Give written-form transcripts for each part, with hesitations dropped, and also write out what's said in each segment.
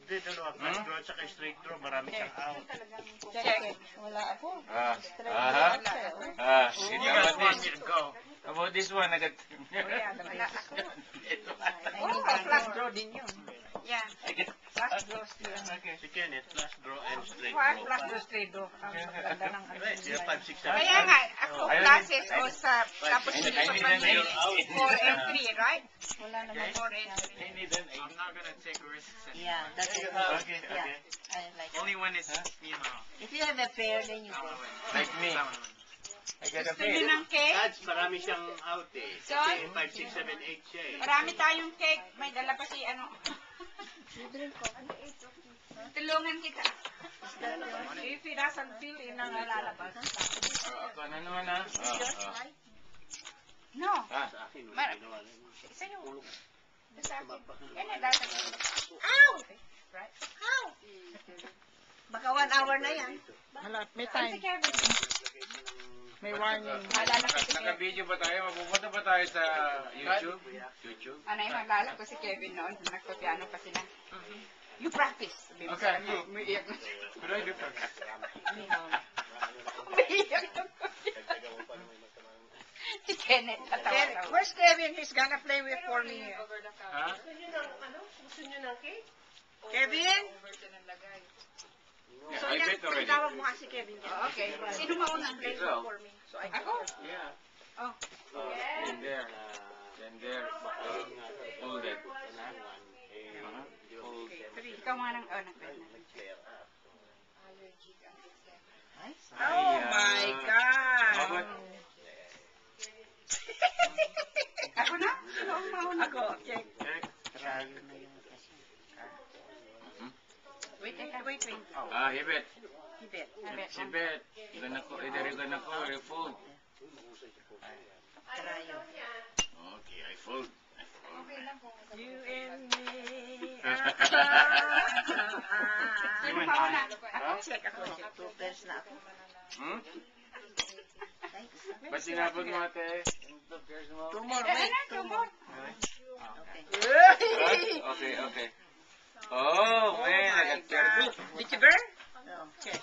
Dito naman, flash draw at saka straight draw, marami siyang out. Check. Wala ako. How about this one? I got... Flash draw din yun. Yeah. Flash draw still. Okay. Si Kenneth, flash draw and straight Flash draw. straight draw. Ang maganda ng ano. Right, sila 5, 6, 7. Kaya nga, ako classes o sa, tapos I nilipat need man an yung 8. 4 and 3, right? Wala naman. 4 and 3. I need an 8. I'm not gonna take risks. Yeah, that's it. Okay, Yeah, okay. I like it. Only one is, you know. If you have a pair, then you go. Like me. I got a Gusto nyo pair. ng cake? That's marami siyang out eh. Son? Kasi 5, 6, 7, 8 siya eh. Marami tayong cake. May dala pa si ano. Tulungan kita. If he doesn't fill in ang lalabas. Ako na naman ha. No. Sa akin, Mar- ginawa na yun. Sa iyo. Sa akin. Yan na dala. Ow! Right? Ow! Baka 1 hour na yan. May Saan si Kevin? May warning. Maalala ko si Kevin. Naka-video ba tayo? Mapupunta ba tayo sa YouTube? YouTube? Ano yung maalala ko si Kevin noon? Nagpa-piano pa sila. You practice. Sabi mo Okay. sa kanya, umiiyak na. But I do practice. Umiiyak na. Si Kenneth, natawa-tawa. Where's Kevin? He's gonna play with for me. Ha? Kevin? Yeah, I bet already. Tawag mo nga si Kevin. Oh, okay. Sino mauna? Ikaw. So I Ako? Yeah. Oh. Then there. Then there. Hold it. Ikaw nga nang, oh, nag-bed na. Oh my God! Ako na? Ano ang mauna? Ako, check. Wait. Hibit. Hibit. Hibit. Gana ko, fold. Trayo. Okay, I fold. You and me. Sino mauna? Ako, check ako. Check. 2 pairs na ako. Hmm? Ba't sinapag mo ate? There's mo? 2 more, Eh, wait. ano, 2 more. Okay, okay. Oh, man, I got careful. Did you burn? No, check.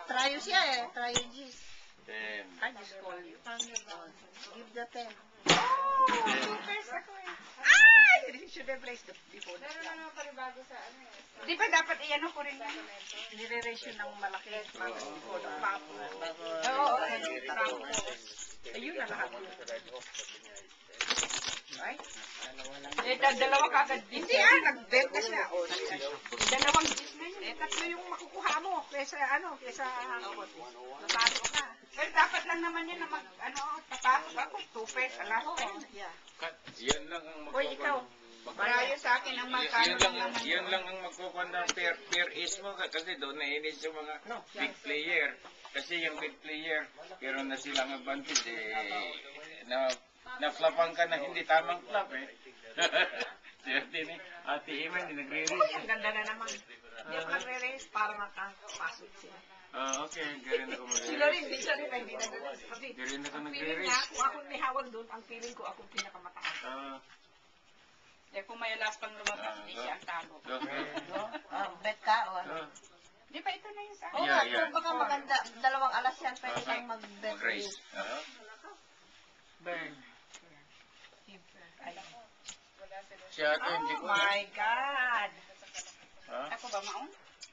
Trayo siya eh. Trayo G's. Then, I just call you. Give the pen. First ako eh. You should have raised it before. Di ba dapat iano ko rin yan? Nire-raise yun ng malaki. Before the pop. Oo. Ayun na lahat. Right? Eh, dalawa kagad. Hindi nag-bed na siya. Dalawang gis na yun. Eh, 3 yung makukuha mo. Kesa natalo ka. Pero dapat lang naman yan na tapasok ako. 2 pairs, alas pa yun. Yeah. yan lang ang Hoy, ikaw. Malayo sa akin ang magkano lang naman. Yan lang ang magkukuha ng pair is mo kasi doon nainis yung mga big player. Kasi yung big player, pero na silang advantage na-flapan ka na hindi tamang flap eh. Ate Iman, nagre-raise. Ang ganda na naman. Hindi ako nagre-raise para makapasok sila. Okay, galing ako Sila mag-raise. rin, siya rin ay hindi nag-raise. Kasi Galing ako feeling nagre-raise. niya, kung ako may hawag doon, ang feeling ko ako pinakamataas. Eh, kung may last pang lumabas, hindi siya ang talo. Okay. Bet ka o ano? Di ba ito na yung sa Oo Yeah, nga, yeah. kung baka maganda, 2 alas yan, pwede kang mag-bet. Mag-raise. Burn. Si ate, hindi Oh ko. my God! Ako ba maun?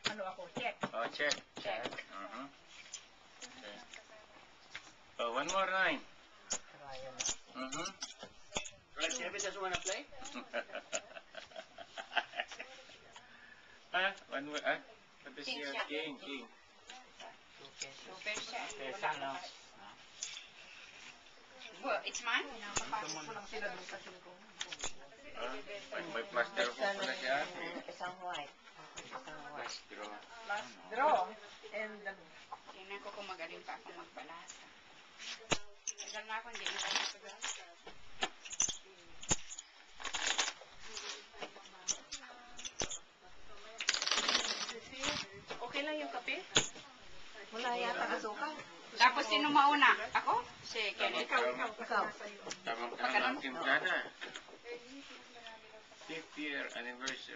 Ano ako? Check. Oh, check. Check. Okay. Oh, 1 more 9. Right, Kevin doesn't want to play? One more, What is your king? 2 pairs siya. Sana. Well, it's mine. Napapasok mo lang sila doon sa 5. May plaster po pala siya. Isang white. Last draw. Last draw. And the... Tingnan ko kung magaling pa akong magbalasa. Tagal na ako, hindi na pa magbalasa. Okay lang yung kape? Wala yata asukal. Tapos sino mauna? Ako? Si Kenneth. Ikaw. Tamang ka na ang timplada. 5th year anniversary.